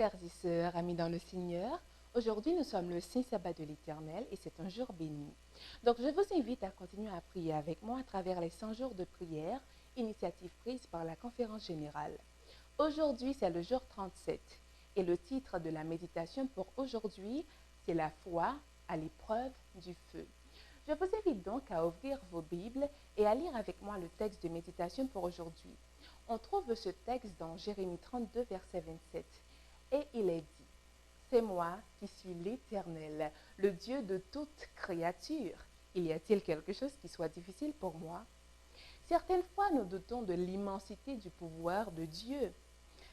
frères et sœurs, amis dans le Seigneur. Aujourd'hui, nous sommes le Saint Sabbat de l'Éternel et c'est un jour béni. Donc, je vous invite à continuer à prier avec moi à travers les 100 jours de prière, initiative prise par la Conférence Générale. Aujourd'hui, c'est le jour 37 et le titre de la méditation pour aujourd'hui, c'est la foi à l'épreuve du feu. Je vous invite donc à ouvrir vos Bibles et à lire avec moi le texte de méditation pour aujourd'hui. On trouve ce texte dans Jérémie 32, verset 27. Et il est dit, « C'est moi qui suis l'Éternel, le Dieu de toute créature. Il y a-t-il quelque chose qui soit difficile pour moi ?» Certaines fois, nous doutons de l'immensité du pouvoir de Dieu.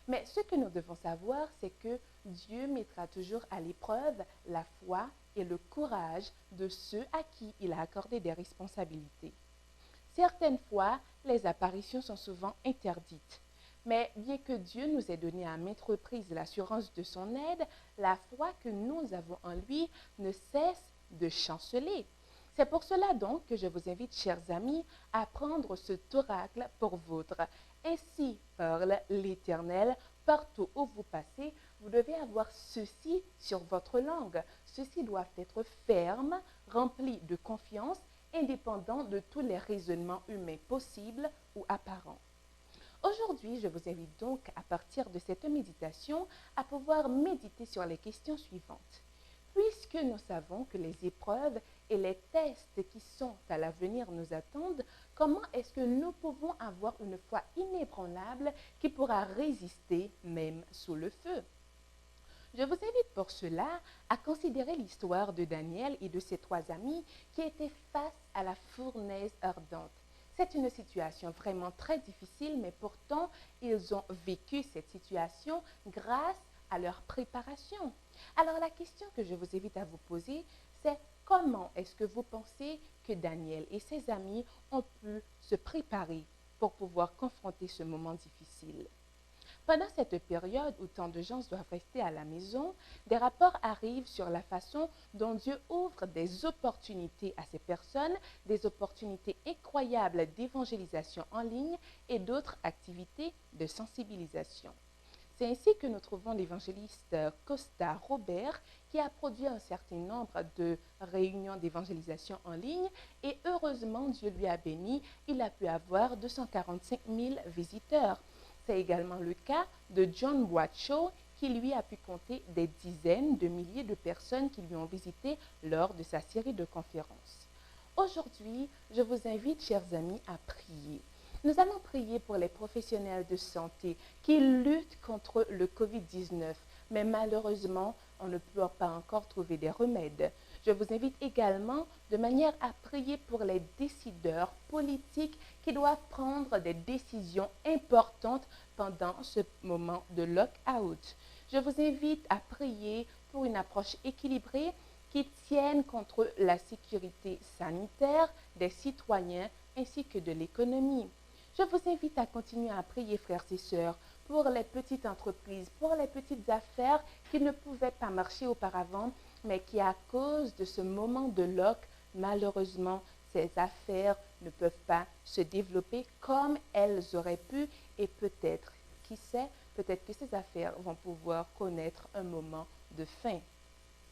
Mais ce que nous devons savoir, c'est que Dieu mettra toujours à l'épreuve la foi et le courage de ceux à qui il a accordé des responsabilités. Certaines fois, les apparitions sont souvent interdites. Mais bien que Dieu nous ait donné à maintes reprises l'assurance de son aide, la foi que nous avons en lui ne cesse de chanceler. C'est pour cela donc que je vous invite, chers amis, à prendre cet oracle pour vôtre. Ainsi parle l'Éternel, partout où vous passez, vous devez avoir ceci sur votre langue. Ceci doit être ferme, rempli de confiance, indépendant de tous les raisonnements humains possibles ou apparents. Aujourd'hui, je vous invite donc à partir de cette méditation à pouvoir méditer sur les questions suivantes. Puisque nous savons que les épreuves et les tests qui sont à l'avenir nous attendent, comment est-ce que nous pouvons avoir une foi inébranlable qui pourra résister même sous le feu? Je vous invite pour cela à considérer l'histoire de Daniel et de ses 3 amis qui étaient face à la fournaise ardente. C'est une situation vraiment très difficile, mais pourtant, ils ont vécu cette situation grâce à leur préparation. Alors, la question que je vous invite à vous poser, c'est comment est-ce que vous pensez que Daniel et ses amis ont pu se préparer pour pouvoir confronter ce moment difficile? Pendant cette période où tant de gens doivent rester à la maison, des rapports arrivent sur la façon dont Dieu ouvre des opportunités à ces personnes, des opportunités incroyables d'évangélisation en ligne et d'autres activités de sensibilisation. C'est ainsi que nous trouvons l'évangéliste Costa Robert qui a produit un certain nombre de réunions d'évangélisation en ligne et heureusement Dieu lui a béni, il a pu avoir 245 000 visiteurs. C'est également le cas de John Bradshaw qui lui a pu compter des dizaines de milliers de personnes qui lui ont visité lors de sa série de conférences. Aujourd'hui, je vous invite, chers amis, à prier. Nous allons prier pour les professionnels de santé qui luttent contre le Covid-19, mais malheureusement, on ne peut pas encore trouver des remèdes. Je vous invite également de manière à prier pour les décideurs politiques qui doivent prendre des décisions importantes pendant ce moment de lock-out. Je vous invite à prier pour une approche équilibrée qui tienne contre la sécurité sanitaire des citoyens ainsi que de l'économie. Je vous invite à continuer à prier, frères et sœurs, pour les petites entreprises, pour les petites affaires qui ne pouvaient pas marcher auparavant, mais qui, à cause de ce moment de lock, malheureusement, ces affaires ne peuvent pas se développer comme elles auraient pu et peut-être, qui sait, peut-être que ces affaires vont pouvoir connaître un moment de fin.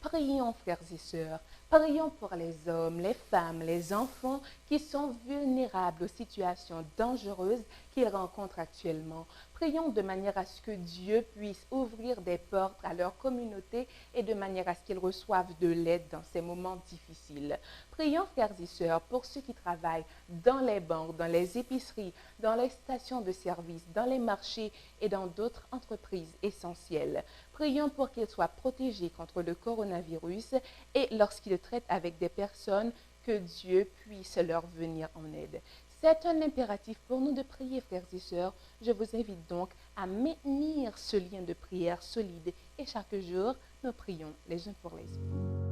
Prions, frères et sœurs, prions pour les hommes, les femmes, les enfants qui sont vulnérables aux situations dangereuses qu'ils rencontrent actuellement. Prions de manière à ce que Dieu puisse ouvrir des portes à leur communauté et de manière à ce qu'ils reçoivent de l'aide dans ces moments difficiles. Prions, frères et sœurs, pour ceux qui travaillent dans les banques, dans les épiceries, dans les stations de service, dans les marchés et dans d'autres entreprises essentielles. Prions pour qu'ils soient protégés contre le coronavirus et lorsqu'ils traitent avec des personnes, que Dieu puisse leur venir en aide. C'est un impératif pour nous de prier, frères et sœurs. Je vous invite donc à maintenir ce lien de prière solide et chaque jour, nous prions les uns pour les autres.